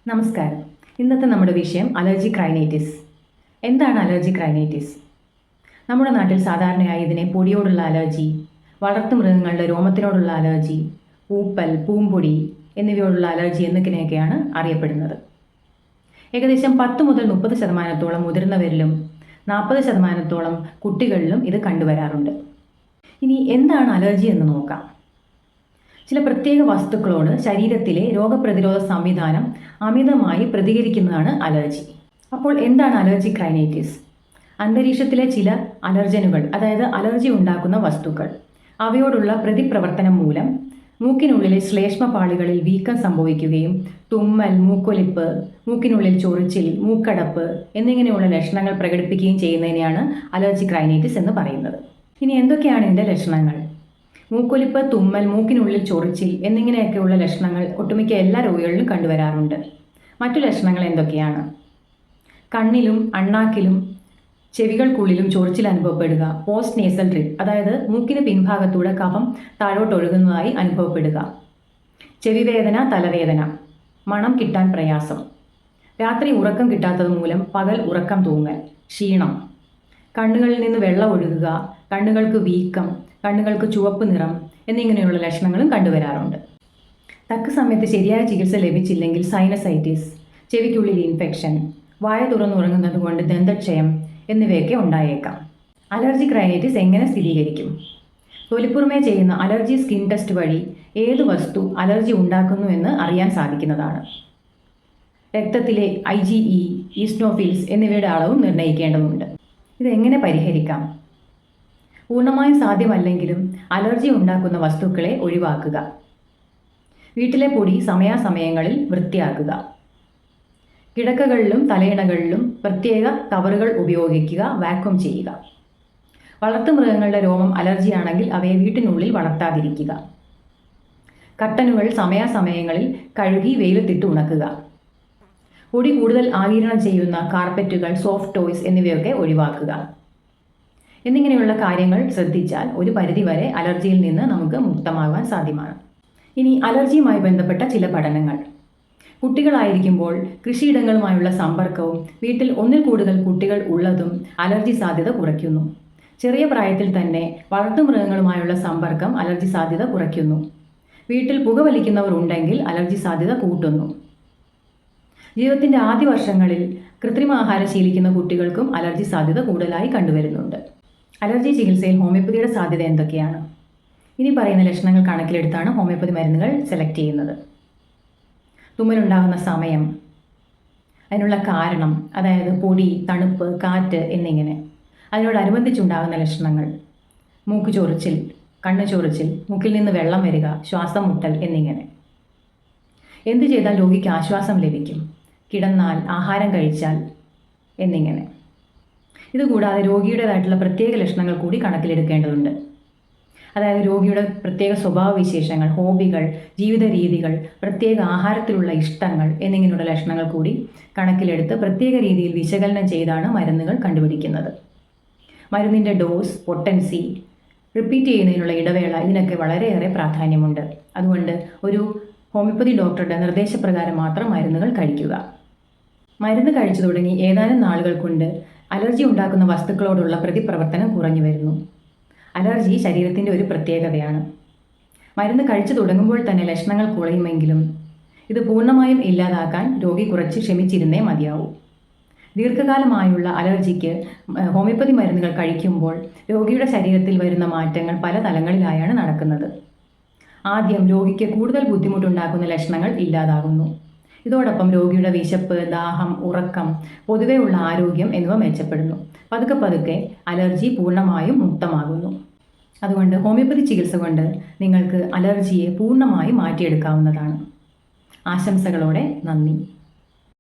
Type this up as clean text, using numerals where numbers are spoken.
നമസ്കാരം. ഇന്നത്തെ നമ്മുടെ വിഷയം അലർജിക് റൈനൈറ്റിസ്. എന്താണ് അലർജിക് റൈനൈറ്റിസ്? നമ്മുടെ നാട്ടിൽ സാധാരണയായി ഇതിനെ പൊടിയോടുള്ള അലർജി, വളർത്തുമൃഗങ്ങളുടെ രോമത്തിനോടുള്ള അലർജി, പൂപ്പൽ, പൂമ്പൊടി എന്നിവയോടുള്ള അലർജി എന്നിങ്ങനെയൊക്കെയാണ് അറിയപ്പെടുന്നത്. ഏകദേശം 10 മുതൽ 30% മുതിർന്നവരിലും 40% കുട്ടികളിലും ഇത് കണ്ടുവരാറുണ്ട്. ഇനി എന്താണ് അലർജി എന്ന് നോക്കാം. ചില പ്രത്യേക വസ്തുക്കളോട് ശരീരത്തിലെ രോഗപ്രതിരോധ സംവിധാനം അമിതമായി പ്രതികരിക്കുന്നതാണ് അലർജി. അപ്പോൾ എന്താണ് അലർജിക് റൈനൈറ്റിസ്? അന്തരീക്ഷത്തിലെ ചില അലർജനുകൾ, അതായത് അലർജി ഉണ്ടാക്കുന്ന വസ്തുക്കൾ, അവയോടുള്ള പ്രതിപ്രവർത്തനം മൂലം മൂക്കിനുള്ളിലെ ശ്ലേഷ്മപാളികളിൽ വീക്കം സംഭവിക്കുകയും തുമ്മൽ, മൂക്കൊലിപ്പ്, മൂക്കിനുള്ളിൽ ചൊറിച്ചിൽ, മൂക്കടപ്പ് എന്നിങ്ങനെയുള്ള ലക്ഷണങ്ങൾ പ്രകടിപ്പിക്കുകയും ചെയ്യുന്നതിനെയാണ് അലർജിക് റൈനൈറ്റിസ് എന്ന് പറയുന്നത്. ഇനി എന്തൊക്കെയാണ് ഇതിൻ്റെ ലക്ഷണങ്ങൾ? മൂക്കൊലിപ്പ്, തുമ്മൽ, മൂക്കിനുള്ളിൽ ചൊറിച്ചിൽ എന്നിങ്ങനെയൊക്കെയുള്ള ലക്ഷണങ്ങൾ ഒട്ടുമിക്ക എല്ലാ രോഗികളിലും കണ്ടുവരാറുണ്ട്. മറ്റു ലക്ഷണങ്ങൾ എന്തൊക്കെയാണ്? കണ്ണിലും അണ്ണാക്കിലും ചെവികൾക്കുള്ളിലും ചൊറിച്ചിൽ അനുഭവപ്പെടുക, പോസ്റ്റ് നേസൽ ഡ്രിപ്പ്, അതായത് മൂക്കിന് പിൻഭാഗത്തൂടെ കഫം താഴോട്ടൊഴുകുന്നതായി അനുഭവപ്പെടുക, ചെവിവേദന, തലവേദന, മണം കിട്ടാൻ പ്രയാസം, രാത്രി ഉറക്കം കിട്ടാത്തത് മൂലം പകൽ ഉറക്കം തൂങ്ങൽ, ക്ഷീണം, കണ്ണുകളിൽ നിന്ന് വെള്ളം ഒഴുകുക, കണ്ണുകൾക്ക് വീക്കം, കണ്ണുകൾക്ക് ചുവപ്പ് നിറം എന്നിങ്ങനെയുള്ള ലക്ഷണങ്ങളും കണ്ടുവരാറുണ്ട്. തക്ക സമയത്ത് ശരിയായ ചികിത്സ ലഭിച്ചില്ലെങ്കിൽ സൈനസൈറ്റിസ്, ചെവിക്കുള്ളിൽ ഇൻഫെക്ഷൻ, വായ തുറന്നുറങ്ങുന്നത് കൊണ്ട് ദന്തക്ഷയം എന്നിവയൊക്കെ ഉണ്ടായേക്കാം. അലർജിക് റൈനൈറ്റിസ് എങ്ങനെ സ്ഥിരീകരിക്കും? തൊലിപ്പുറമേ ചെയ്യുന്ന അലർജി സ്കിൻ ടെസ്റ്റ് വഴി ഏത് വസ്തു അലർജി ഉണ്ടാക്കുന്നു എന്ന് അറിയാൻ സാധിക്കുന്നതാണ്. രക്തത്തിലെ IgE, ഈസ്നോഫിൽസ് എന്നിവയുടെ അളവും നിർണ്ണയിക്കേണ്ടതുണ്ട്. ഇതെങ്ങനെ പരിഹരിക്കാം? പൂർണ്ണമായും സാധ്യമല്ലെങ്കിലും അലർജി ഉണ്ടാക്കുന്ന വസ്തുക്കളെ ഒഴിവാക്കുക. വീട്ടിലെ പൊടി സമയാസമയങ്ങളിൽ വൃത്തിയാക്കുക. കിടക്കകളിലും തലയിണകളിലും പ്രത്യേക കവറുകൾ ഉപയോഗിക്കുക, വാക്വം ചെയ്യുക. വളർത്തുമൃഗങ്ങളുടെ രോമം അലർജിയാണെങ്കിൽ അവയെ വീട്ടിനുള്ളിൽ വളർത്താതിരിക്കുക. കർട്ടനുകൾ സമയാസമയങ്ങളിൽ കഴുകി വെയിലത്തിട്ട് ഉണക്കുക. പൊടി കൂടുതൽ ആഗിരണം ചെയ്യുന്ന കാർപ്പറ്റുകൾ, സോഫ്റ്റ് ടോയ്സ് എന്നിവയൊക്കെ ഒഴിവാക്കുക. എന്നിങ്ങനെയുള്ള കാര്യങ്ങൾ ശ്രദ്ധിച്ചാൽ ഒരു പരിധിവരെ അലർജിയിൽ നിന്ന് നമുക്ക് മുക്തമാകാൻ സാധ്യമാണ്. ഇനി അലർജിയുമായി ബന്ധപ്പെട്ട ചില പഠനങ്ങൾ. കുട്ടികളായിരിക്കുമ്പോൾ കൃഷിയിടങ്ങളുമായുള്ള സമ്പർക്കവും വീട്ടിൽ ഒന്നിൽ കൂടുതൽ കുട്ടികൾ ഉള്ളതും അലർജി സാധ്യത കുറയ്ക്കുന്നു. ചെറിയ പ്രായത്തിൽ തന്നെ വളർത്തുമൃഗങ്ങളുമായുള്ള സമ്പർക്കം അലർജി സാധ്യത കുറയ്ക്കുന്നു. വീട്ടിൽ പുകവലിക്കുന്നവർ ഉണ്ടെങ്കിൽ അലർജി സാധ്യത കൂട്ടുന്നു. ജീവിതത്തിൻ്റെ ആദ്യ വർഷങ്ങളിൽ കൃത്രിമാഹാരം ശീലിക്കുന്ന കുട്ടികൾക്കും അലർജി സാധ്യത കൂടുതലായി കണ്ടുവരുന്നുണ്ട്. അലർജി ചികിത്സയിൽ ഹോമിയോപ്പതിയുടെ സാധ്യത എന്തൊക്കെയാണ്? ഇനി പറയുന്ന ലക്ഷണങ്ങൾ കണക്കിലെടുത്താണ് ഹോമിയോപ്പതി മരുന്നുകൾ സെലക്ട് ചെയ്യുന്നത്. തുമ്മലുണ്ടാകുന്ന സമയം, അതിനുള്ള കാരണം, അതായത് പൊടി, തണുപ്പ്, കാറ്റ് എന്നിങ്ങനെ. അതിനോടനുബന്ധിച്ചുണ്ടാകുന്ന ലക്ഷണങ്ങൾ: മൂക്ക് ചൊറിച്ചിൽ, കണ്ണ് ചൊറിച്ചിൽ, മൂക്കിൽ നിന്ന് വെള്ളം വരിക, ശ്വാസം മുട്ടൽ എന്നിങ്ങനെ. എന്ത് ചെയ്താൽ രോഗിക്ക് ആശ്വാസം ലഭിക്കും? കിടന്നാൽ, ആഹാരം കഴിച്ചാൽ എന്നിങ്ങനെ. ഇതുകൂടാതെ രോഗിയുടേതായിട്ടുള്ള പ്രത്യേക ലക്ഷണങ്ങൾ കൂടി കണക്കിലെടുക്കേണ്ടതുണ്ട്. അതായത് രോഗിയുടെ പ്രത്യേക സ്വഭാവവിശേഷങ്ങൾ, ഹോബികൾ, ജീവിത രീതികൾ, പ്രത്യേക ആഹാരത്തിലുള്ള ഇഷ്ടങ്ങൾ എന്നിങ്ങനെയുള്ള ലക്ഷണങ്ങൾ കൂടി കണക്കിലെടുത്ത് പ്രത്യേക രീതിയിൽ വിശകലനം ചെയ്താണ് മരുന്നുകൾ കണ്ടുപിടിക്കുന്നത്. മരുന്നിൻ്റെ ഡോസ്, പൊട്ടൻസി, റിപ്പീറ്റ് ചെയ്യുന്നതിനുള്ള ഇടവേള ഇതിനൊക്കെ വളരെയേറെ പ്രാധാന്യമുണ്ട്. അതുകൊണ്ട് ഒരു ഹോമിയോപ്പതി ഡോക്ടറുടെ നിർദ്ദേശപ്രകാരം മാത്രം മരുന്നുകൾ കഴിക്കുക. മരുന്ന് കഴിച്ചു തുടങ്ങി ഏതാനും നാളുകൾ കൊണ്ട് അലർജി ഉണ്ടാക്കുന്ന വസ്തുക്കളോടുള്ള പ്രതിപ്രവർത്തനം കുറഞ്ഞു വരുന്നു. അലർജി ശരീരത്തിൻ്റെ ഒരു പ്രത്യേകതയാണ്. മരുന്ന് കഴിച്ചു തുടങ്ങുമ്പോൾ തന്നെ ലക്ഷണങ്ങൾ കുറയുമെങ്കിലും ഇത് പൂർണ്ണമായും ഇല്ലാതാക്കാൻ രോഗി കുറച്ച് ക്ഷമിച്ചിരുന്നേ മതിയാവൂ. ദീർഘകാലമായുള്ള അലർജിക്ക് ഹോമിയോപ്പതി മരുന്നുകൾ കഴിക്കുമ്പോൾ രോഗിയുടെ ശരീരത്തിൽ വരുന്ന മാറ്റങ്ങൾ പല തലങ്ങളിലായാണ് നടക്കുന്നത്. ആദ്യം രോഗിക്ക് കൂടുതൽ ബുദ്ധിമുട്ടുണ്ടാക്കുന്ന ലക്ഷണങ്ങൾ ഇല്ലാതാകുന്നു. ഇതോടൊപ്പം രോഗിയുടെ വിശപ്പ്, ദാഹം, ഉറക്കം, പൊതുവെയുള്ള ആരോഗ്യം എന്നിവ മെച്ചപ്പെടുന്നു. പതുക്കെ പതുക്കെ അലർജി പൂർണ്ണമായും മുക്തമാകുന്നു. അതുകൊണ്ട് ഹോമിയോപ്പതി ചികിത്സ കൊണ്ട് നിങ്ങൾക്ക് അലർജിയെ പൂർണ്ണമായും മാറ്റിയെടുക്കാവുന്നതാണ്. ആശംസകളോടെ നന്ദി.